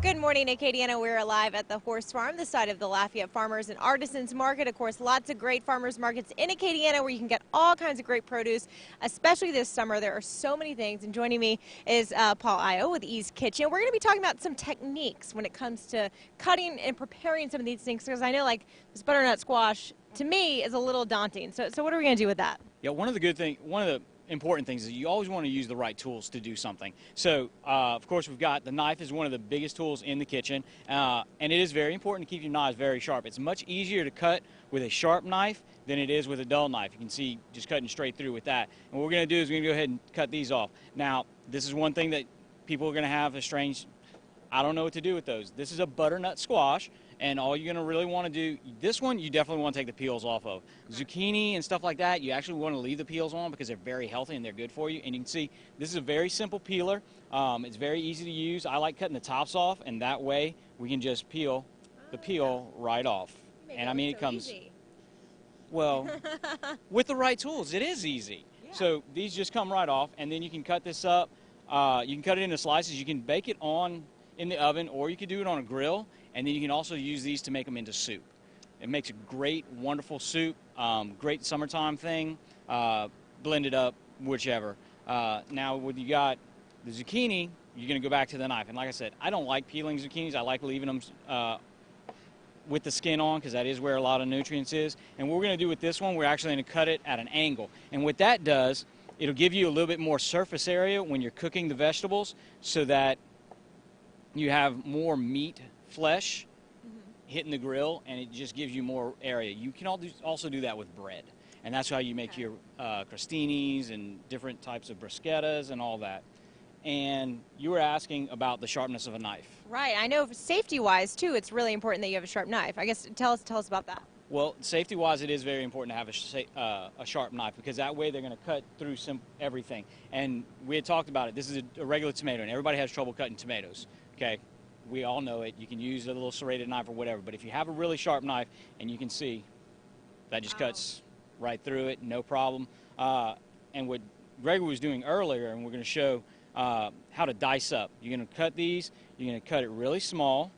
Good morning, Acadiana. We're live at the Horse Farm, the site of the Lafayette Farmers and Artisans Market. Of course, lots of great farmers markets in Acadiana where you can get all kinds of great produce, especially this summer. There are so many things. And joining me is Paul Io with E's Kitchen. We're going to be talking about some techniques when it comes to cutting and preparing some of these things, because I know, like, this butternut squash, to me, is a little daunting. So what are we going to do with that? Yeah, one of the important things is you always want to use the right tools to do something. So, of course, we've got the knife is one of the biggest tools in the kitchen, and it is very important to keep your knives very sharp. It's much easier to cut with a sharp knife than it is with a dull knife. You can see just cutting straight through with that. And what we're going to do is we're going to go ahead and cut these off. Now, this is one thing that people are going to have a strange, I don't know what to do with those. This is a butternut squash, and all you're going to really want to do, this one you definitely want to take the peels off of. Zucchini and stuff like that, you actually want to leave the peels on because they're very healthy and they're good for you. And you can see this is a very simple peeler. It's very easy to use. I like cutting the tops off, and that way we can just peel the peel right off. And I mean, it comes, well, with the right tools, it is easy. Yeah. So these just come right off, and then you can cut this up. You can cut it into slices. You can bake it in the oven, or you could do it on a grill, and then you can also use these to make them into soup. It makes a great, wonderful soup, great summertime thing, blend it up, whichever. Now, when you got the zucchini, you're going to go back to the knife. And like I said, I don't like peeling zucchinis. I like leaving them with the skin on, because that is where a lot of nutrients is. And what we're going to do with this one, we're actually going to cut it at an angle. And what that does, it'll give you a little bit more surface area when you're cooking the vegetables, so that you have more meat, flesh hitting the grill, and it just gives you more area. You can also do that with bread, and that's how you make your crostinis and different types of bruschettas and all that. And you were asking about the sharpness of a knife. Right. I know safety-wise, too, it's really important that you have a sharp knife. I guess tell us about that. Well, safety-wise, it is very important to have a sharp knife, because that way they're going to cut through everything. And we had talked about it. This is a regular tomato, and everybody has trouble cutting tomatoes. Okay, we all know it. You can use a little serrated knife or whatever, but if you have a really sharp knife, and you can see that just cuts right through it, no problem. And what Gregory was doing earlier, and we're going to show how to dice up. You're going to cut these, you're going to cut it really small,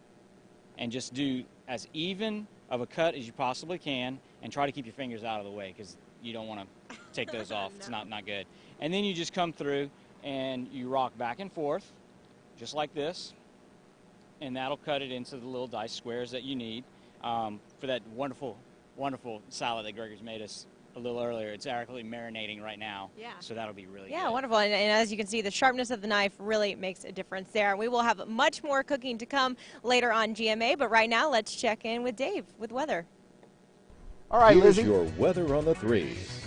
and just do as even of a cut as you possibly can, and try to keep your fingers out of the way, because you don't want to take those off. No. It's not good. And then you just come through and you rock back and forth, just like this, and that'll cut it into the little dice squares that you need for that wonderful, wonderful salad that Gregory's made us a little earlier. It's actually marinating right now. Yeah. So that'll be really good. Wonderful. And as you can see, the sharpness of the knife really makes a difference there. We will have much more cooking to come later on GMA, but right now let's check in with Dave with weather. All right, Lizzie. Here's your weather on the 3s.